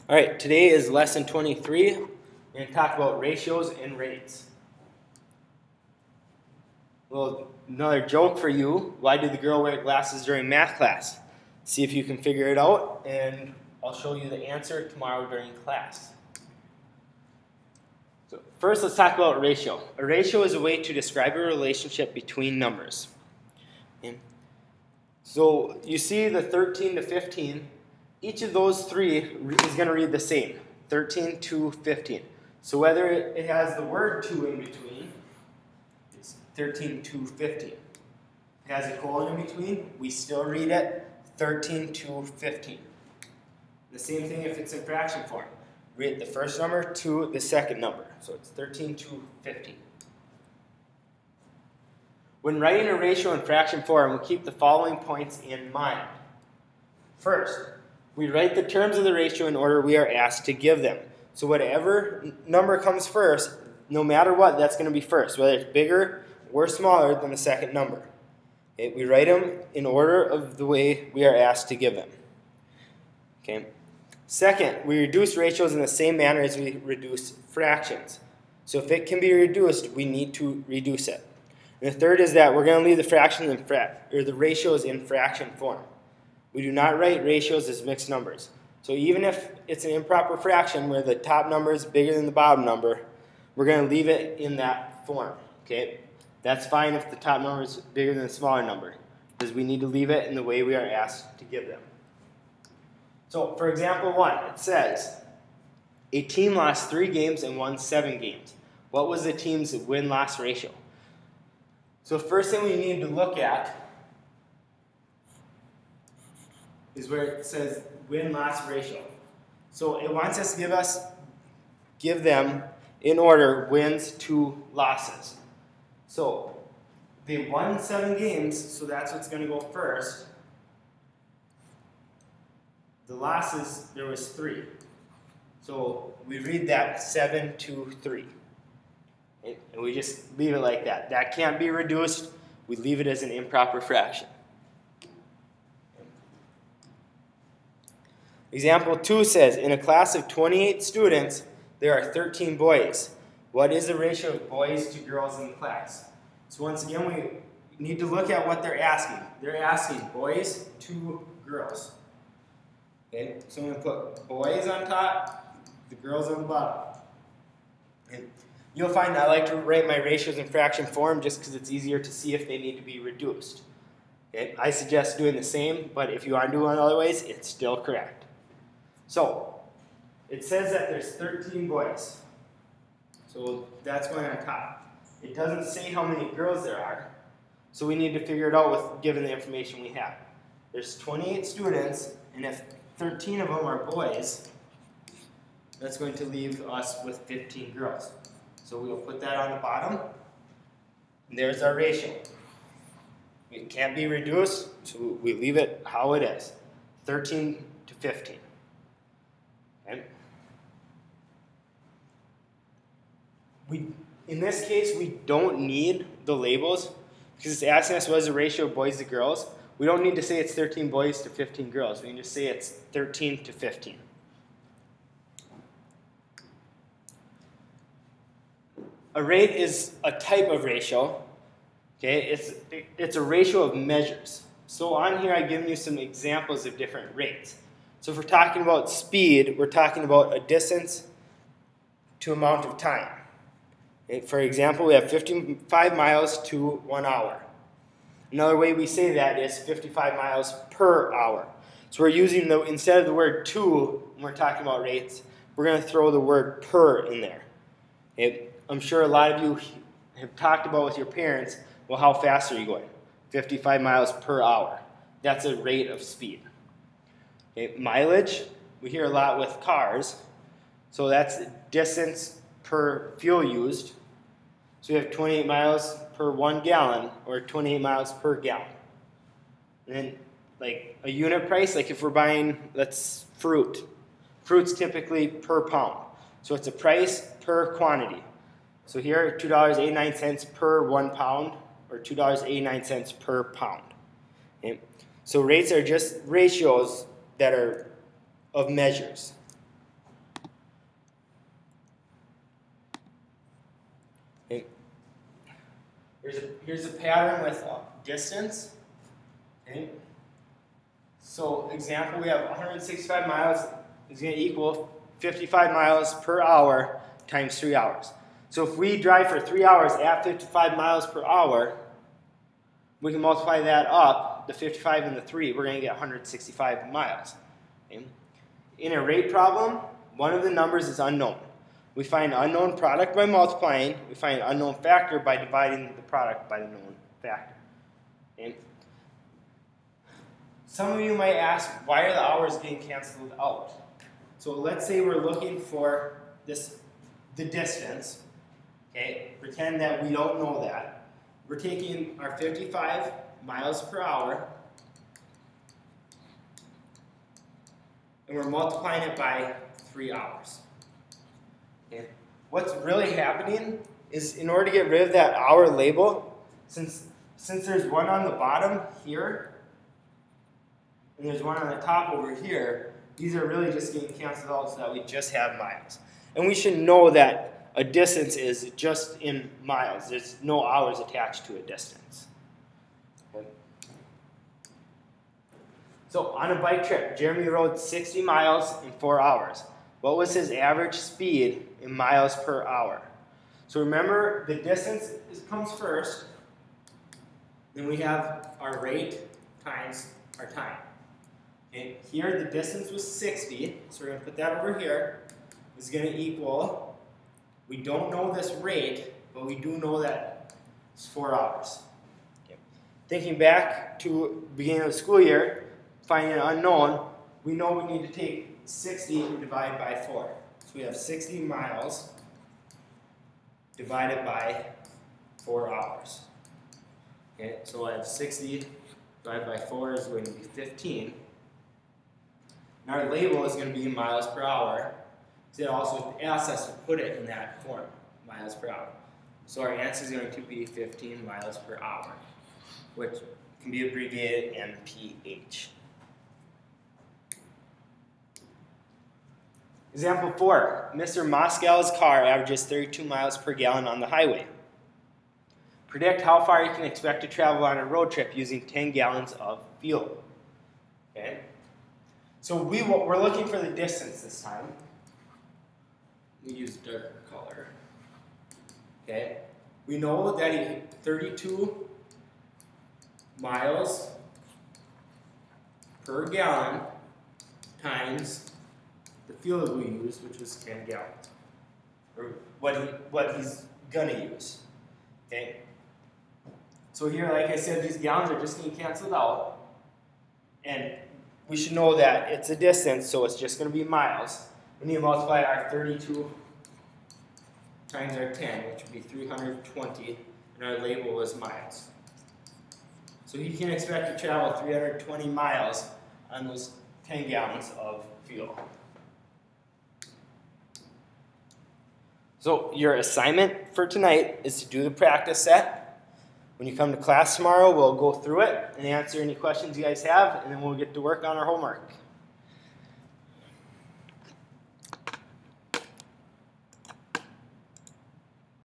All right, today is lesson 23. We're going to talk about ratios and rates. Well, another joke for you. Why did the girl wear glasses during math class? See if you can figure it out, and I'll show you the answer tomorrow during class. So first, let's talk about ratio. A ratio is a way to describe a relationship between numbers. So you see the 13 to 15. Each of those three is going to read the same, 13 to 15. So whether it has the word 2 in between, it's 13 to 15. It has a colon in between, we still read it 13 to 15. The same thing if it's in fraction form. Read the first number to the second number. So it's 13 to 15. When writing a ratio in fraction form, we keep the following points in mind. First, we write the terms of the ratio in order we are asked to give them. So whatever number comes first, no matter what, that's going to be first, whether it's bigger or smaller than the second number. Okay? We write them in order of the way we are asked to give them. Okay? Second, we reduce ratios in the same manner as we reduce fractions. So if it can be reduced, we need to reduce it. And the third is that we're going to leave the fractions the ratios in fraction form. We do not write ratios as mixed numbers. So even if it's an improper fraction where the top number is bigger than the bottom number, we're going to leave it in that form. Okay? That's fine if the top number is bigger than the smaller number, because we need to leave it in the way we are asked to give them. So for example 1, it says, a team lost 3 games and won 7 games. What was the team's win-loss ratio? So the first thing we need to look at is where it says win-loss ratio. So it wants us to give them in order wins to losses. So they won 7 games, so that's what's going to go first. The losses, there was 3. So we read that 7 to 3. And we just leave it like that. That can't be reduced. We leave it as an improper fraction. Example 2 says, in a class of 28 students, there are 13 boys. What is the ratio of boys to girls in the class? So once again, we need to look at what they're asking. They're asking boys to girls. Okay, so I'm going to put boys on top, the girls on the bottom. And you'll find I like to write my ratios in fraction form just because it's easier to see if they need to be reduced. Okay, I suggest doing the same, but if you want to do it other ways, it's still correct. So, it says that there's 13 boys. So that's going on top. It doesn't say how many girls there are, so we need to figure it out given the information we have. There's 28 students, and if 13 of them are boys, that's going to leave us with 15 girls. So we'll put that on the bottom, and there's our ratio. It can't be reduced, so we leave it how it is, 13 to 15. Okay. In this case, we don't need the labels because it's asking us what is the ratio of boys to girls. We don't need to say it's 13 boys to 15 girls. We can just say it's 13 to 15. A rate is a type of ratio. Okay, it's a ratio of measures. So on here I've given you some examples of different rates. So if we're talking about speed, we're talking about a distance to amount of time. Okay, for example, we have 55 miles to 1 hour. Another way we say that is 55 miles per hour. So we're using, instead of the word to, when we're talking about rates, we're going to throw the word per in there. Okay, I'm sure a lot of you have talked about with your parents, well, how fast are you going? 55 miles per hour. That's a rate of speed. Okay, mileage, we hear a lot with cars. So that's distance per fuel used. So we have 28 miles per 1 gallon, or 28 miles per gallon. And then, like a unit price, like if we're buying, that's fruit. Fruit's typically per pound. So it's a price per quantity. So here, $2.89 per 1 pound, or $2.89 per pound. Okay? So rates are just ratios that are of measures. Okay. Here's a pattern with distance. Okay. So example, we have 165 miles is going to equal 55 miles per hour times 3 hours. So if we drive for 3 hours at 55 miles per hour, we can multiply that up, the 55 and the 3, we're going to get 165 miles. Okay. In a rate problem, one of the numbers is unknown. We find unknown product by multiplying, we find unknown factor by dividing the product by the known factor. Okay. Some of you might ask, why are the hours getting canceled out? So let's say we're looking for the distance. Okay, pretend that we don't know that. We're taking our 55 miles per hour and we're multiplying it by 3 hours. Okay. What's really happening is, in order to get rid of that hour label, since there's one on the bottom here and there's one on the top over here, these are really just getting canceled out so that we just have miles. And we should know that a distance is just in miles. There's no hours attached to a distance. Okay. So on a bike trip, Jeremy rode 60 miles in 4 hours. What was his average speed in miles per hour? So remember, the distance comes first. Then we have our rate times our time. Okay. Here the distance was 60, so we're going to put that over here. It's going to equal, we don't know this rate, but we do know that it's 4 hours. Okay. Thinking back to the beginning of the school year, finding an unknown, we know we need to take 60 and divide by 4. So we have 60 miles divided by 4 hours. Okay, so I have 60 divided by 4 is going to be 15. And our label is going to be miles per hour. So it also asks us to put it in that form, miles per hour. So our answer is going to be 15 miles per hour, which can be abbreviated MPH. Example 4, Mr. Moscow's car averages 32 miles per gallon on the highway. Predict how far you can expect to travel on a road trip using 10 gallons of fuel. Okay? So we're looking for the distance this time. We use darker color. Okay? We know that he 32 miles per gallon times the fuel that we used, which was 10 gallons, or what he's gonna use. Okay. So here, like I said, these gallons are just getting canceled out, and we should know that it's a distance, so it's just gonna be miles. We need to multiply our 32 times our 10, which would be 320, and our label was miles. So he can expect to travel 320 miles on those 10 gallons of fuel. So your assignment for tonight is to do the practice set. When you come to class tomorrow, we'll go through it and answer any questions you guys have, and then we'll get to work on our homework.